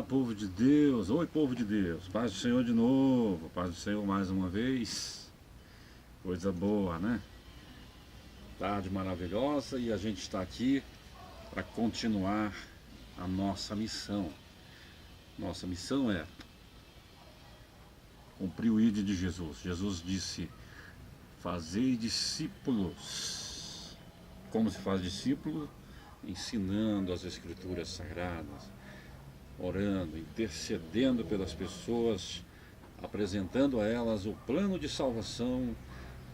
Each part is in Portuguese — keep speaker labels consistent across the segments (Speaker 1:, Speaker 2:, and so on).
Speaker 1: Povo de Deus, oi povo de Deus, paz do Senhor de novo, paz do Senhor mais uma vez, coisa boa, né? Tarde maravilhosa e a gente está aqui para continuar a nossa missão. Nossa missão é cumprir o ID de Jesus. Jesus disse, fazei discípulos. Como se faz discípulo? Ensinando as Escrituras Sagradas, orando, intercedendo pelas pessoas, apresentando a elas o plano de salvação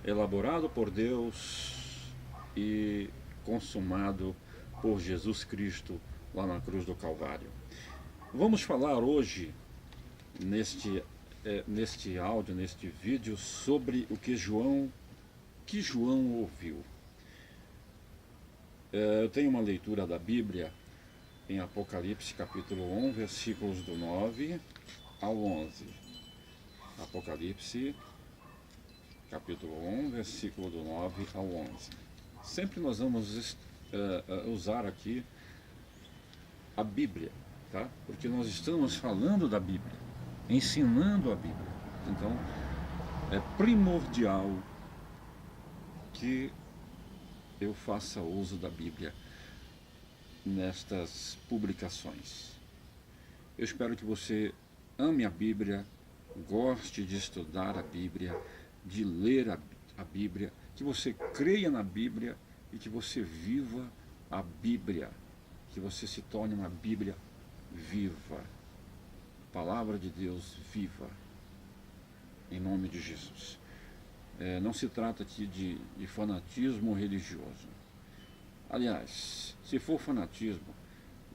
Speaker 1: elaborado por Deus e consumado por Jesus Cristo lá na cruz do Calvário. Vamos falar hoje, neste áudio, neste vídeo, sobre o que João ouviu. Eu tenho uma leitura da Bíblia em Apocalipse capítulo 1, versículos do 9 ao 11. Apocalipse capítulo 1, versículo do 9 ao 11. Sempre nós vamos usar aqui a Bíblia, tá? Porque nós estamos falando da Bíblia, ensinando a Bíblia. Então, é primordial que eu faça uso da Bíblia nestas publicações. Eu espero que você ame a Bíblia, goste de estudar a Bíblia, de ler a Bíblia, que você creia na Bíblia e que você viva a Bíblia, que você se torne uma Bíblia viva, palavra de Deus viva, em nome de Jesus. Não se trata aqui de fanatismo religioso. Aliás, se for fanatismo,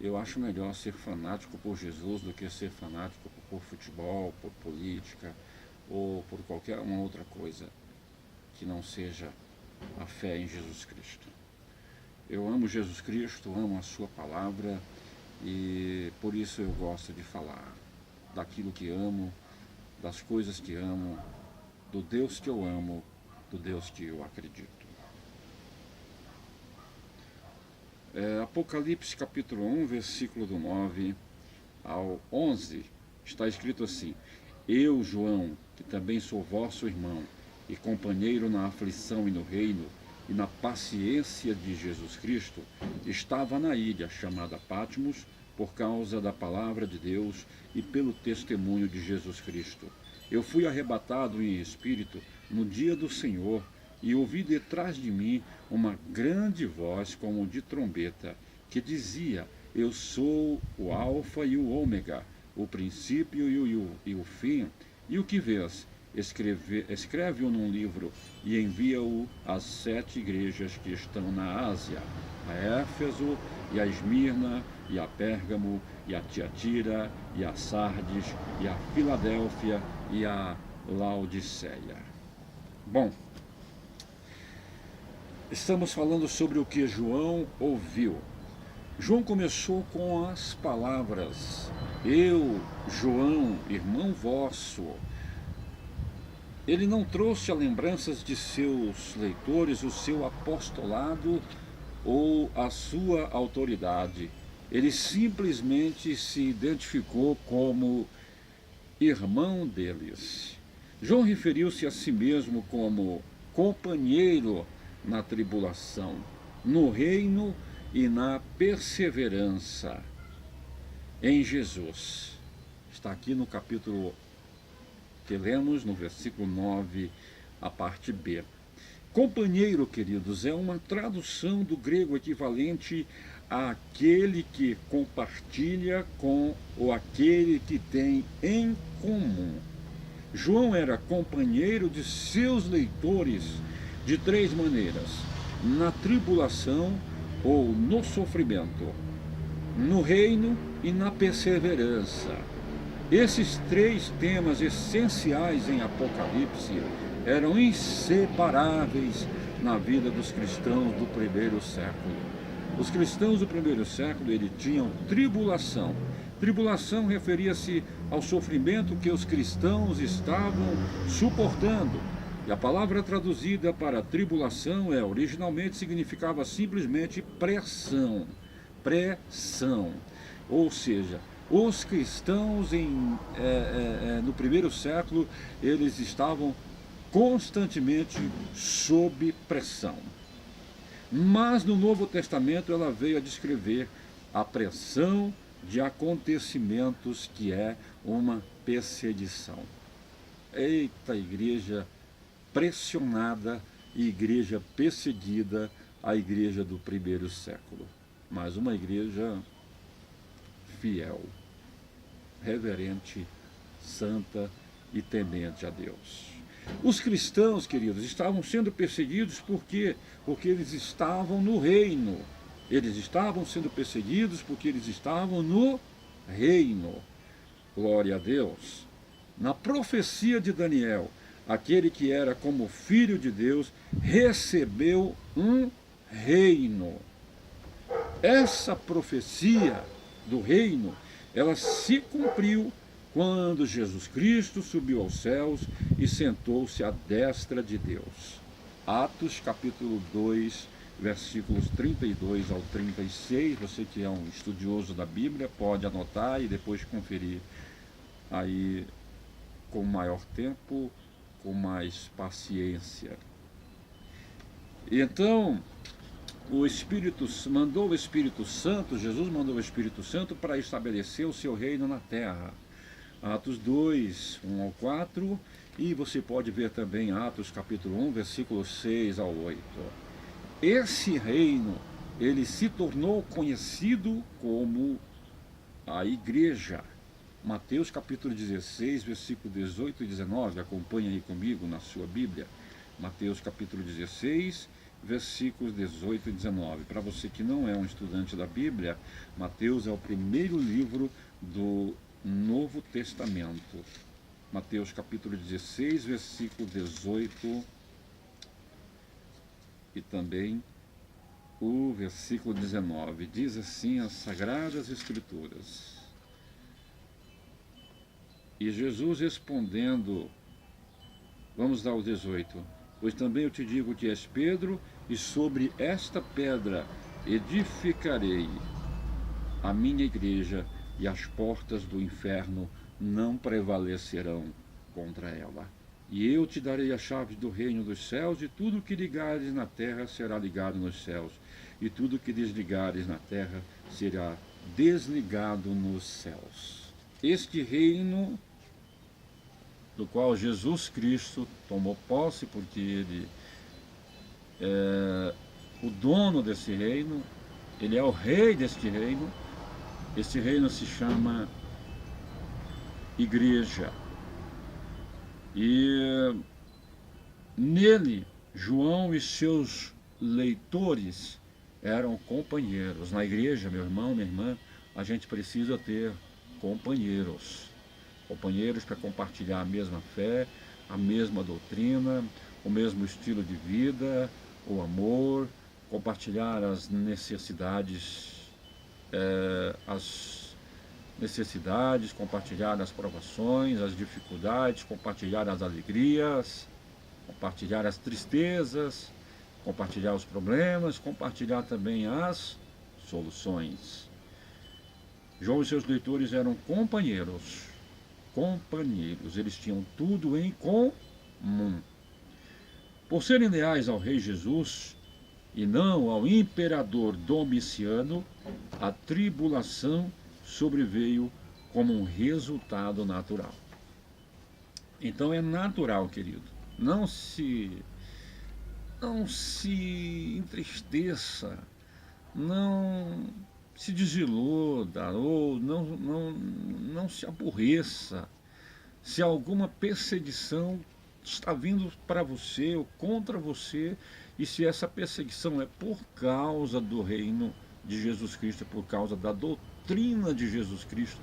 Speaker 1: eu acho melhor ser fanático por Jesus do que ser fanático por futebol, por política ou por qualquer uma outra coisa que não seja a fé em Jesus Cristo. Eu amo Jesus Cristo, amo a sua palavra e por isso eu gosto de falar daquilo que amo, das coisas que amo, do Deus que eu amo, do Deus que eu acredito. Apocalipse capítulo 1, versículo do 9 ao 11, está escrito assim: Eu, João, que também sou vosso irmão e companheiro na aflição e no reino e na paciência de Jesus Cristo, estava na ilha chamada Patmos por causa da palavra de Deus e pelo testemunho de Jesus Cristo. Eu fui arrebatado em espírito no dia do Senhor e ouvi detrás de mim uma grande voz como de trombeta, que dizia, eu sou o Alfa e o Ômega, o princípio e o fim, e o que vês? Escreve-o num livro e envia-o às 7 igrejas que estão na Ásia, a Éfeso, e a Esmirna, e a Pérgamo, e a Tiatira, e a Sardes, e a Filadélfia, e a Laodiceia. Bom, estamos falando sobre o que João ouviu. João começou com as palavras, eu, João, irmão vosso. Ele não trouxe a lembranças de seus leitores, o seu apostolado ou a sua autoridade. Ele simplesmente se identificou como irmão deles. João referiu-se a si mesmo como companheiro na tribulação, no reino e na perseverança em Jesus. Está aqui no capítulo que lemos, no versículo 9, a parte B. Companheiro, queridos, é uma tradução do grego equivalente àquele que compartilha com ou aquele que tem em comum. João era companheiro de seus leitores de 3 maneiras: na tribulação ou no sofrimento, no reino e na perseverança. Esses 3 temas essenciais em Apocalipse eram inseparáveis na vida dos cristãos do primeiro século. Os cristãos do primeiro século, eles tinham tribulação. Tribulação referia-se ao sofrimento que os cristãos estavam suportando. E a palavra traduzida para tribulação originalmente significava simplesmente pressão. Ou seja, Os cristãos no primeiro século, eles estavam constantemente sob pressão. Mas no Novo Testamento ela veio a descrever a pressão de acontecimentos que é uma perseguição. Eita, igreja pressionada, igreja perseguida, a igreja do primeiro século. Mas uma igreja fiel, reverente, santa e temente a Deus. Os cristãos, queridos, estavam sendo perseguidos porque eles estavam no reino. Eles estavam sendo perseguidos porque eles estavam no reino. Glória a Deus. Na profecia de Daniel, aquele que era como filho de Deus recebeu um reino. Essa profecia do reino, ela se cumpriu quando Jesus Cristo subiu aos céus e sentou-se à destra de Deus. Atos capítulo 2, versículos 32 ao 36, você que é um estudioso da Bíblia pode anotar e depois conferir aí com maior tempo, com mais paciência. Então, mandou o Espírito Santo, Jesus mandou o Espírito Santo para estabelecer o seu reino na terra. Atos 2, 1 ao 4, e você pode ver também Atos capítulo 1, versículos 6 ao 8. Esse reino, ele se tornou conhecido como a igreja. Mateus capítulo 16, versículo 18 e 19, acompanha aí comigo na sua Bíblia. Mateus capítulo 16, versículos 18 e 19. Para você que não é um estudante da Bíblia, Mateus é o primeiro livro do Novo Testamento. Mateus capítulo 16, versículo 18 e também o versículo 19. Diz assim as Sagradas Escrituras. E Jesus respondendo, vamos dar o 18. Pois também eu te digo que és Pedro, e sobre esta pedra edificarei a minha igreja, e as portas do inferno não prevalecerão contra ela. E eu te darei a chave do reino dos céus, e tudo que ligares na terra será ligado nos céus, e tudo que desligares na terra será desligado nos céus. Este reino do qual Jesus Cristo tomou posse, porque ele é o dono desse reino, ele é o rei deste reino. Esse reino se chama igreja. E nele, João e seus leitores eram companheiros. Na igreja, meu irmão, minha irmã, a gente precisa ter companheiros. Companheiros para compartilhar a mesma fé, a mesma doutrina, o mesmo estilo de vida, o amor, compartilhar as necessidades, compartilhar as provações, as dificuldades, compartilhar as alegrias, compartilhar as tristezas, compartilhar os problemas, compartilhar também as soluções. João e seus leitores eram companheiros, eles tinham tudo em comum. Por serem leais ao rei Jesus e não ao imperador Domiciano, a tribulação sobreveio como um resultado natural. Então é natural, querido, não se entristeça, não se desiluda ou não se aborreça se alguma perseguição está vindo para você ou contra você, e se essa perseguição é por causa do reino de Jesus Cristo, por causa da doutrina de Jesus Cristo,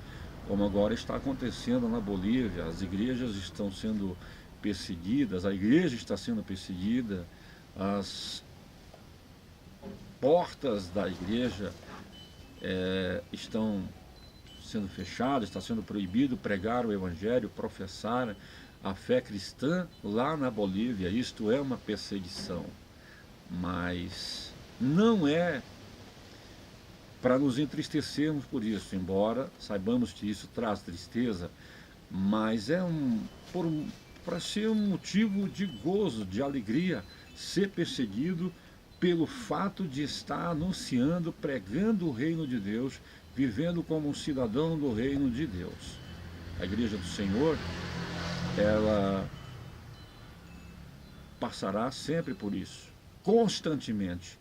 Speaker 1: como agora está acontecendo na Bolívia. As igrejas estão sendo perseguidas, a igreja está sendo perseguida, as portas da igreja estão sendo fechadas, está sendo proibido pregar o evangelho, professar a fé cristã lá na Bolívia. Isto é uma perseguição, mas não é para nos entristecermos por isso, embora saibamos que isso traz tristeza, mas é para ser um motivo de gozo, de alegria, ser perseguido pelo fato de estar anunciando, pregando o reino de Deus, vivendo como um cidadão do reino de Deus. A igreja do Senhor, ela passará sempre por isso, constantemente.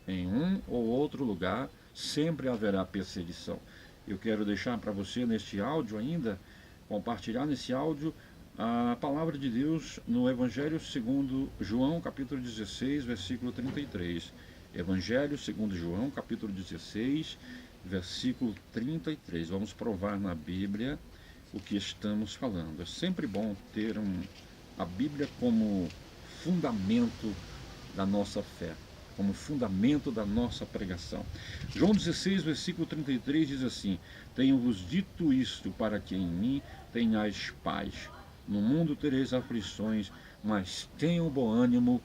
Speaker 1: Em um ou outro lugar, sempre haverá perseguição. Eu quero deixar para você neste áudio ainda, compartilhar nesse áudio, a palavra de Deus no Evangelho segundo João, capítulo 16, versículo 33. Evangelho segundo João, capítulo 16, versículo 33. Vamos provar na Bíblia o que estamos falando. É sempre bom ter a Bíblia como fundamento da nossa fé, como fundamento da nossa pregação. João 16, versículo 33 diz assim: tenho-vos dito isto para que em mim tenhais paz. No mundo tereis aflições, mas tenham bom ânimo,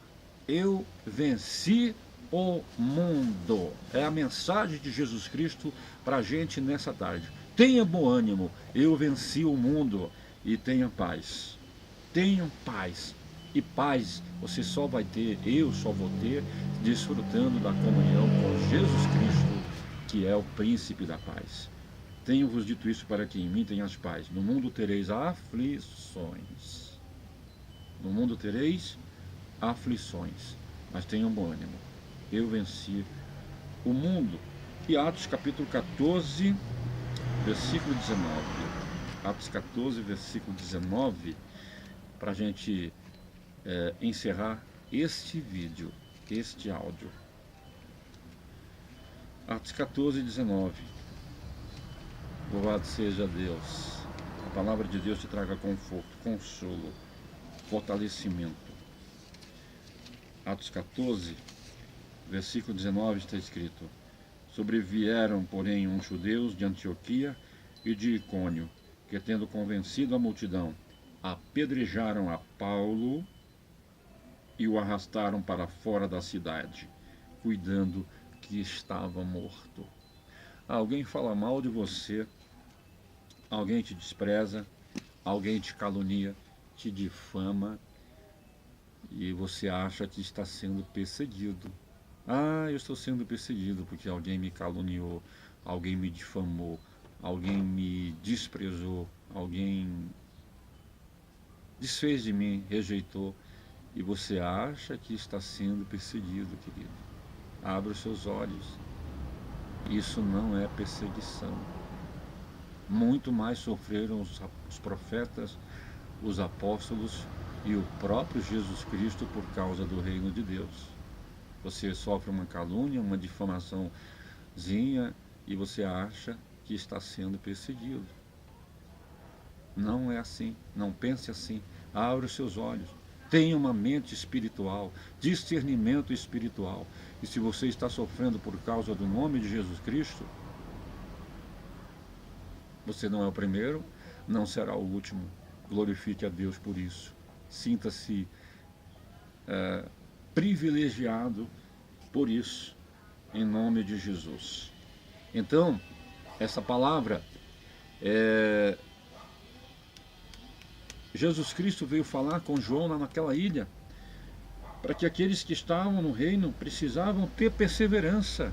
Speaker 1: eu venci o mundo. É a mensagem de Jesus Cristo para a gente nessa tarde. Tenha bom ânimo, eu venci o mundo, e tenha paz. Tenham paz. E paz você só vai ter, eu só vou ter, desfrutando da comunhão com Jesus Cristo, que é o príncipe da paz. Tenho-vos dito isso para que em mim tenhas paz. No mundo tereis aflições. No mundo tereis aflições, mas tenham bom ânimo. Eu venci o mundo. E Atos capítulo 14, versículo 19. Atos 14, versículo 19, para a gente encerrar este vídeo, este áudio. Atos 14, 19. Louvado seja Deus. A palavra de Deus te traga conforto, consolo, fortalecimento. Atos 14, versículo 19 está escrito: sobrevieram, porém, uns judeus de Antioquia e de Icônio, que, tendo convencido a multidão, apedrejaram a Paulo e o arrastaram para fora da cidade, cuidando que estava morto. Alguém fala mal de você, alguém te despreza, alguém te calunia, te difama, e você acha que está sendo perseguido. Eu estou sendo perseguido porque alguém me caluniou, alguém me difamou, alguém me desprezou, alguém desfez de mim, rejeitou, e você acha que está sendo perseguido, querido. Abra os seus olhos. Isso não é perseguição. Muito mais sofreram os profetas, os apóstolos e o próprio Jesus Cristo por causa do reino de Deus. Você sofre uma calúnia, uma difamaçãozinha, e você acha que está sendo perseguido. Não é assim. Não pense assim. Abra os seus olhos. Tenha uma mente espiritual, discernimento espiritual. E se você está sofrendo por causa do nome de Jesus Cristo, você não é o primeiro, não será o último. Glorifique a Deus por isso. Sinta-se privilegiado por isso, em nome de Jesus. Então, essa palavra, Jesus Cristo veio falar com João lá naquela ilha, para que aqueles que estavam no reino precisavam ter perseverança.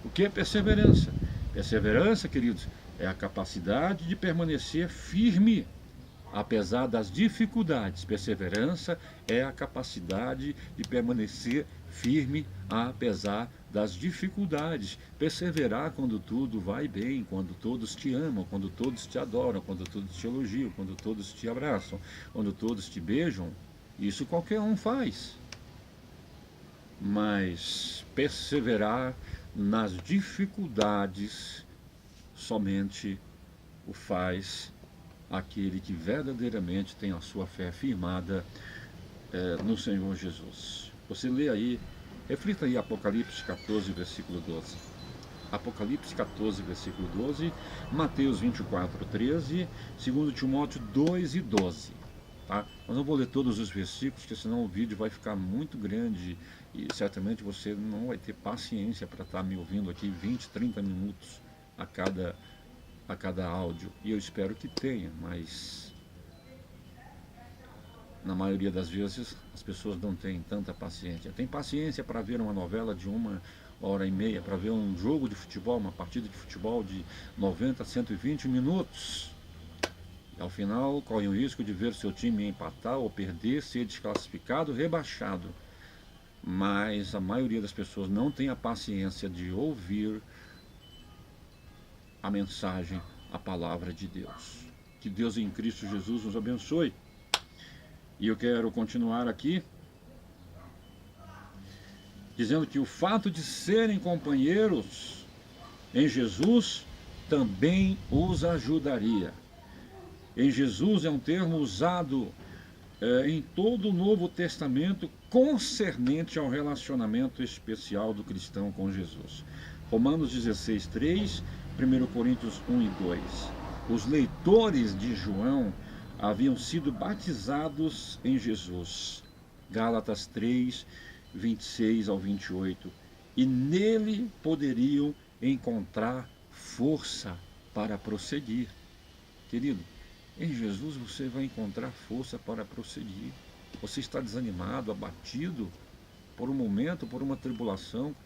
Speaker 1: O que é perseverança? Perseverança, queridos, é a capacidade de permanecer firme, apesar das dificuldades. Perseverança é a capacidade de permanecer firme, apesar das dificuldades. Perseverar quando tudo vai bem, quando todos te amam, quando todos te adoram, quando todos te elogiam, quando todos te abraçam, quando todos te beijam. Isso qualquer um faz. Mas perseverar nas dificuldades somente o faz aquele que verdadeiramente tem a sua fé firmada no Senhor Jesus. Você lê aí, reflita aí Apocalipse 14, versículo 12. Apocalipse 14, versículo 12, Mateus 24, 13, 2 Timóteo 2 e 12. tá? Mas não vou ler todos os versículos, porque senão o vídeo vai ficar muito grande e certamente você não vai ter paciência para estar me ouvindo aqui 20, 30 minutos a cada áudio. E eu espero que tenha, mas na maioria das vezes as pessoas não têm tanta paciência. Tem paciência para ver uma novela de 1h30, para ver um jogo de futebol, uma partida de futebol de 90 a 120 minutos. E ao final corre o risco de ver seu time empatar ou perder, ser desclassificado, rebaixado. Mas a maioria das pessoas não tem a paciência de ouvir a mensagem, a palavra de Deus. Que Deus em Cristo Jesus nos abençoe. E eu quero continuar aqui dizendo que o fato de serem companheiros em Jesus também os ajudaria. Em Jesus é um termo usado em todo o Novo Testamento concernente ao relacionamento especial do cristão com Jesus. Romanos 16, 3, 1 Coríntios 1 e 2. Os leitores de João haviam sido batizados em Jesus. Gálatas 3, 26 ao 28. E nele poderiam encontrar força para prosseguir. Querido, em Jesus você vai encontrar força para prosseguir. Você está desanimado, abatido por um momento, por uma tribulação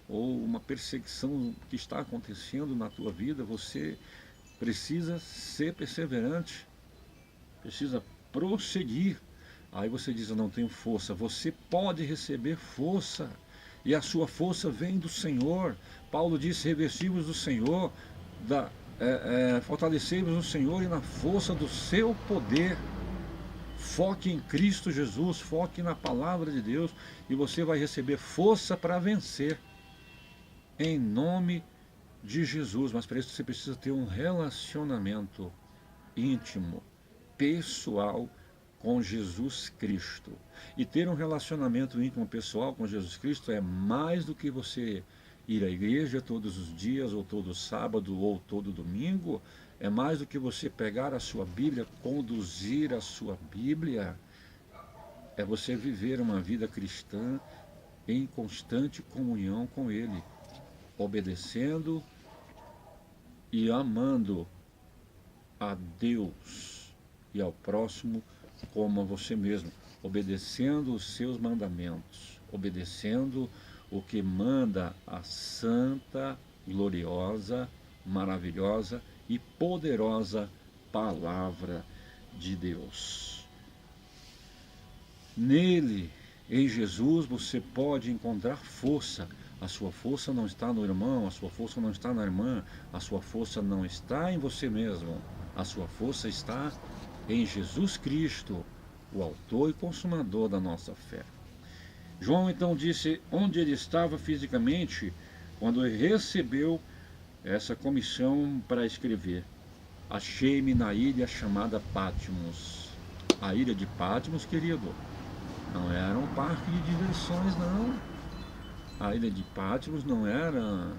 Speaker 1: ou uma perseguição que está acontecendo na tua vida, você precisa ser perseverante, precisa prosseguir. Aí você diz, eu não tenho força. Você pode receber força, e a sua força vem do Senhor. Paulo disse, revestivos do Senhor, fortalecei-vos no Senhor e na força do seu poder. Foque em Cristo Jesus, foque na palavra de Deus, e você vai receber força para vencer, em nome de Jesus. Mas para isso você precisa ter um relacionamento íntimo, pessoal, com Jesus Cristo. E ter um relacionamento íntimo pessoal com Jesus Cristo é mais do que você ir à igreja todos os dias, ou todo sábado, ou todo domingo. É mais do que você pegar a sua Bíblia, conduzir a sua Bíblia. É você viver uma vida cristã em constante comunhão com Ele, obedecendo e amando a Deus e ao próximo como a você mesmo, obedecendo os seus mandamentos, obedecendo o que manda a santa, gloriosa, maravilhosa e poderosa palavra de Deus. Nele, em Jesus, você pode encontrar força. A sua força não está no irmão, a sua força não está na irmã, a sua força não está em você mesmo. A sua força está em Jesus Cristo, o autor e consumador da nossa fé. João então disse onde ele estava fisicamente quando ele recebeu essa comissão para escrever. Achei-me na ilha chamada Patmos. A ilha de Patmos, querido, não era um parque de diversões, não. A ilha de Patmos não era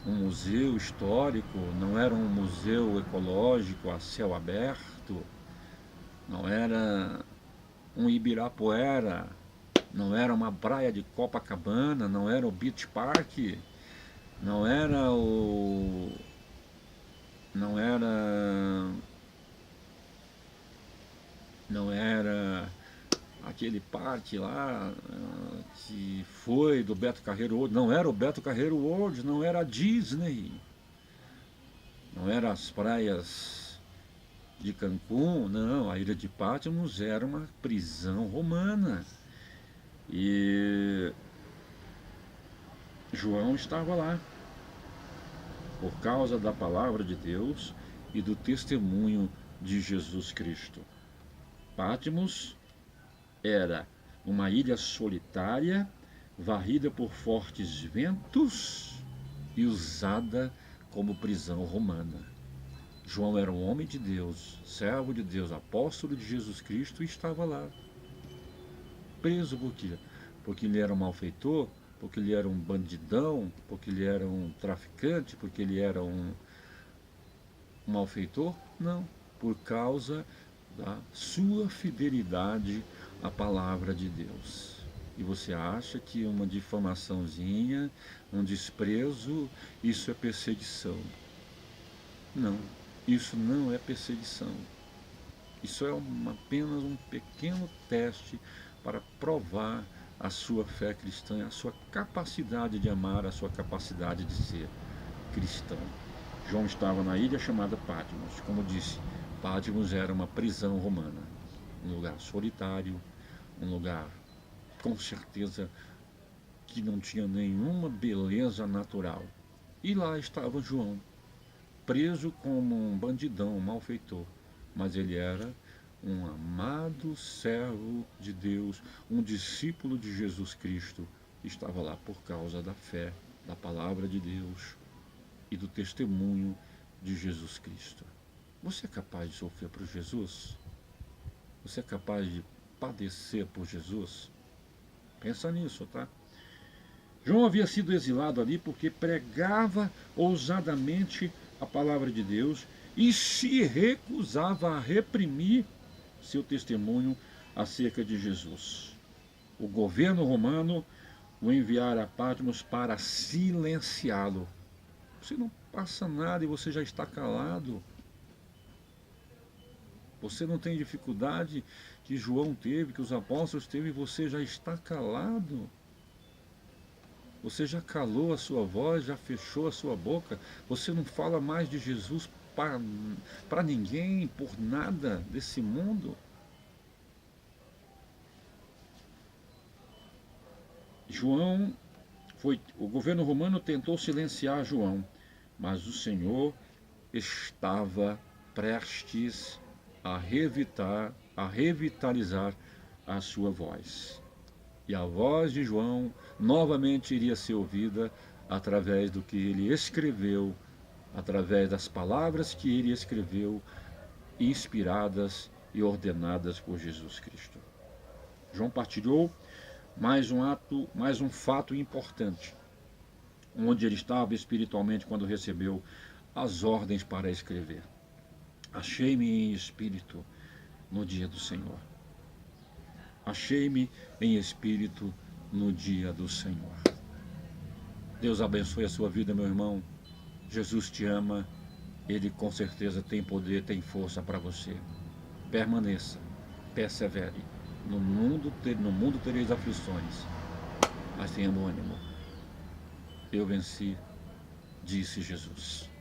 Speaker 1: um museu histórico, não era um museu ecológico a céu aberto, não era um Ibirapuera, não era uma praia de Copacabana, não era o Beach Park, não era aquele parque lá que foi do Beto Carreiro World, não era o Beto Carreiro World, não era a Disney, não era as praias de Cancún, não, a ilha de Patmos era uma prisão romana. E João estava lá por causa da palavra de Deus e do testemunho de Jesus Cristo. Patmos era uma ilha solitária, varrida por fortes ventos e usada como prisão romana. João era um homem de Deus, servo de Deus, apóstolo de Jesus Cristo, e estava lá, preso por quê? Porque ele era um malfeitor, porque ele era um bandidão, porque ele era um traficante, porque ele era um malfeitor? Não, por causa da sua fidelidade à palavra de Deus. E você acha que uma difamaçãozinha, um desprezo, isso é perseguição. Não, isso não é perseguição. Isso é apenas um pequeno teste para provar a sua fé cristã, a sua capacidade de amar, a sua capacidade de ser cristão. João estava na ilha chamada Patmos. Como disse, Patmos era uma prisão romana, um lugar solitário, um lugar com certeza que não tinha nenhuma beleza natural. E lá estava João, preso como um bandidão, um malfeitor, mas ele era um amado servo de Deus, um discípulo de Jesus Cristo, estava lá por causa da fé, da palavra de Deus e do testemunho de Jesus Cristo. Você é capaz de sofrer por Jesus? Você é capaz de padecer por Jesus? Pensa nisso, tá? João havia sido exilado ali porque pregava ousadamente a palavra de Deus e se recusava a reprimir seu testemunho acerca de Jesus. O governo romano o enviara a Patmos para silenciá-lo. Você não passa nada e você já está calado. Você não tem dificuldade que João teve, que os apóstolos teve, e você já está calado. Você já calou a sua voz, já fechou a sua boca. Você não fala mais de Jesus para ninguém, por nada desse mundo. O governo romano tentou silenciar João, mas o Senhor estava prestes a revitalizar a sua voz. E a voz de João novamente iria ser ouvida através do que ele escreveu, através das palavras que ele escreveu, inspiradas e ordenadas por Jesus Cristo. João partilhou mais um fato importante, onde ele estava espiritualmente quando recebeu as ordens para escrever. Achei-me em espírito no dia do Senhor. Achei-me em espírito no dia do Senhor. Deus abençoe a sua vida, meu irmão. Jesus te ama. Ele com certeza tem poder, tem força para você. Permaneça, persevere. No mundo tereis aflições, mas tenha bom ânimo. Eu venci, disse Jesus.